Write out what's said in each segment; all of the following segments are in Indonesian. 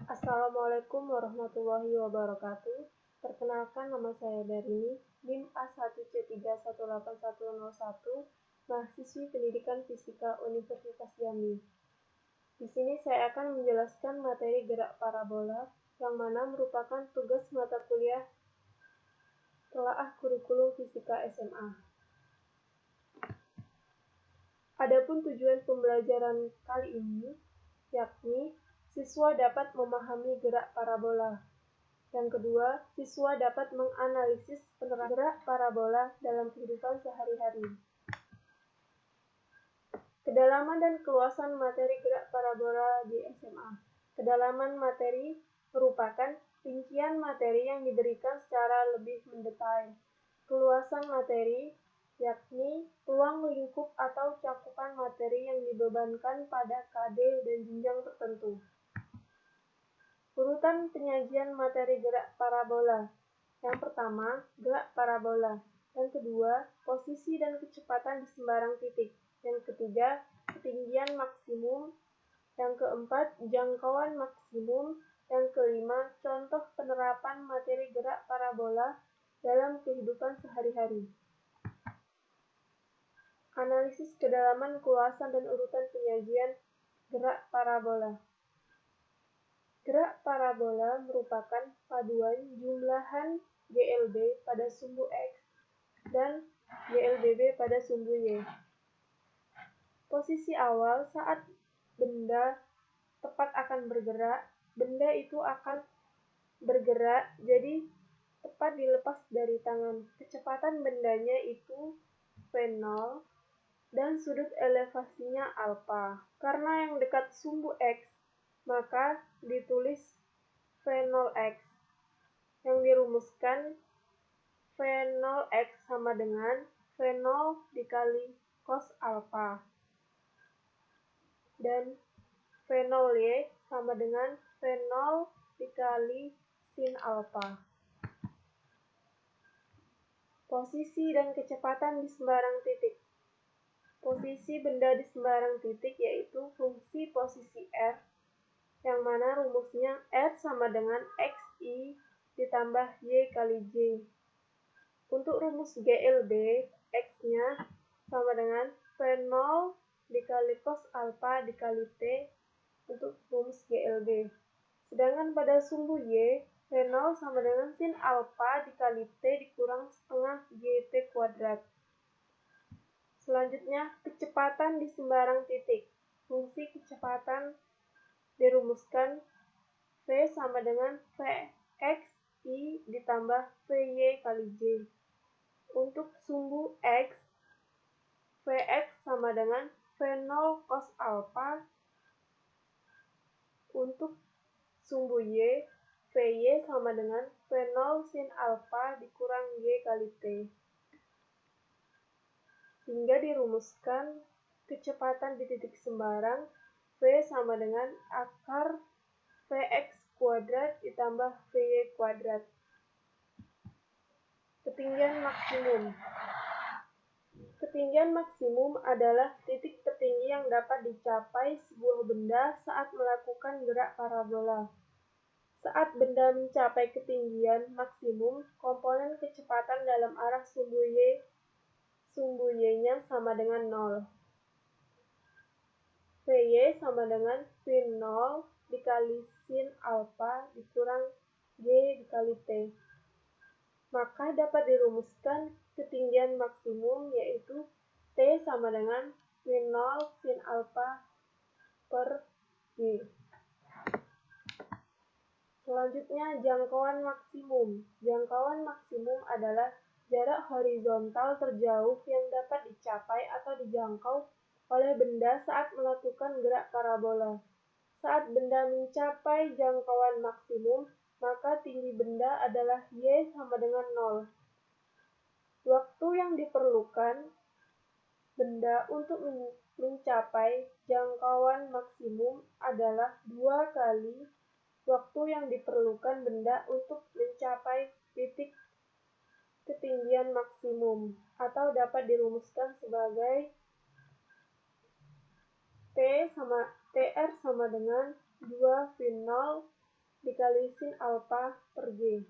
Assalamualaikum warahmatullahi wabarakatuh. Perkenalkan, nama saya Darini, NIM A1C3181101, mahasiswi Pendidikan Fisika Universitas Jambi. Di sini saya akan menjelaskan materi gerak parabola, yang mana merupakan tugas mata kuliah telaah kurikulum fisika SMA. Adapun tujuan pembelajaran kali ini, yakni siswa dapat memahami gerak parabola. Yang kedua, siswa dapat menganalisis penerapan gerak parabola dalam kehidupan sehari-hari. Kedalaman dan keluasan materi gerak parabola di SMA. Kedalaman materi merupakan rincian materi yang diberikan secara lebih mendetail. Keluasan materi yakni ruang lingkup atau cakupan materi yang dibebankan pada KD dan jenjang tertentu. Urutan penyajian materi gerak parabola. Yang pertama, gerak parabola. Yang kedua, posisi dan kecepatan di sembarang titik. Yang ketiga, ketinggian maksimum. Yang keempat, jangkauan maksimum. Yang kelima, contoh penerapan materi gerak parabola dalam kehidupan sehari-hari. Analisis kedalaman, keluasan, dan urutan penyajian gerak parabola. Gerak parabola merupakan paduan jumlahan GLB pada sumbu X dan GLBB pada sumbu Y. Posisi awal saat benda tepat akan bergerak, benda itu akan bergerak jadi tepat dilepas dari tangan. Kecepatan bendanya itu V0 dan sudut elevasinya alfa. Karena yang dekat sumbu X, maka ditulis V0x. Yang dirumuskan V0x sama dengan V0 dikali cos alfa. Dan V0y sama dengan V0 dikali sin alfa. Posisi dan kecepatan di sembarang titik. Posisi benda di sembarang titik yaitu fungsi posisi R, yang mana rumusnya R sama dengan XI ditambah Y kali J. Untuk rumus GLB, X-nya sama dengan V0 dikali cos alfa dikali T untuk rumus GLB. Sedangkan pada sumbu Y, V0 sama dengan sin alfa dikali T dikurang setengah GT kuadrat. Selanjutnya, kecepatan di sembarang titik. Fungsi kecepatan dirumuskan V sama dengan Vxi ditambah Vy kali J. Untuk sumbu X, Vx sama dengan V0 cos alfa. Untuk sumbu Y, Vy sama dengan V0 sin alfa dikurang Y kali T. Hingga dirumuskan kecepatan di titik sembarang V sama dengan akar Vx kuadrat ditambah Vy kuadrat. Ketinggian maksimum. Ketinggian maksimum adalah titik tertinggi yang dapat dicapai sebuah benda saat melakukan gerak parabola. Saat benda mencapai ketinggian maksimum, komponen kecepatan dalam arah sumbu Y-nya sama dengan 0. Vy sama dengan sin 0 dikali sin alfa dikurang G dikali T. Maka dapat dirumuskan ketinggian maksimum yaitu T sama dengan sin 0 sin alfa per G. Selanjutnya, jangkauan maksimum. Jangkauan maksimum adalah jarak horizontal terjauh yang dapat dicapai atau dijangkau oleh benda saat melakukan gerak parabola. Saat benda mencapai jangkauan maksimum, maka tinggi benda adalah Y sama dengan 0. Waktu yang diperlukan benda untuk mencapai jangkauan maksimum adalah 2 kali waktu yang diperlukan benda untuk mencapai titik ketinggian maksimum, atau dapat dirumuskan sebagai TR sama dengan 2 V0 dikali sin alfa per G.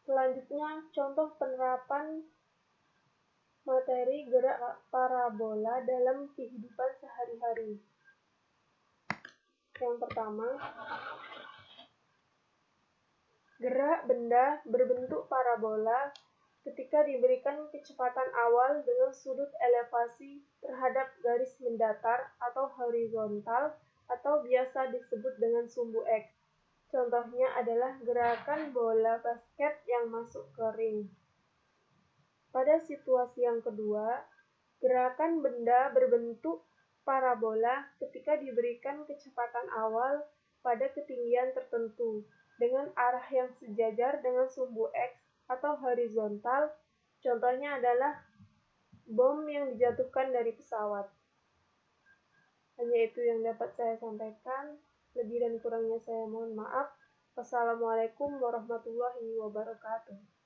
Selanjutnya, contoh penerapan materi gerak parabola dalam kehidupan sehari-hari. Yang pertama, gerak benda berbentuk parabola ketika diberikan kecepatan awal dengan sudut elevasi terhadap garis mendatar atau horizontal atau biasa disebut dengan sumbu X. Contohnya adalah gerakan bola basket yang masuk ke ring. Pada situasi yang kedua, gerakan benda berbentuk parabola ketika diberikan kecepatan awal pada ketinggian tertentu dengan arah yang sejajar dengan sumbu X atau horizontal. Contohnya adalah bom yang dijatuhkan dari pesawat. Hanya itu yang dapat saya sampaikan. Lebih dan kurangnya saya mohon maaf. Wassalamualaikum warahmatullahi wabarakatuh.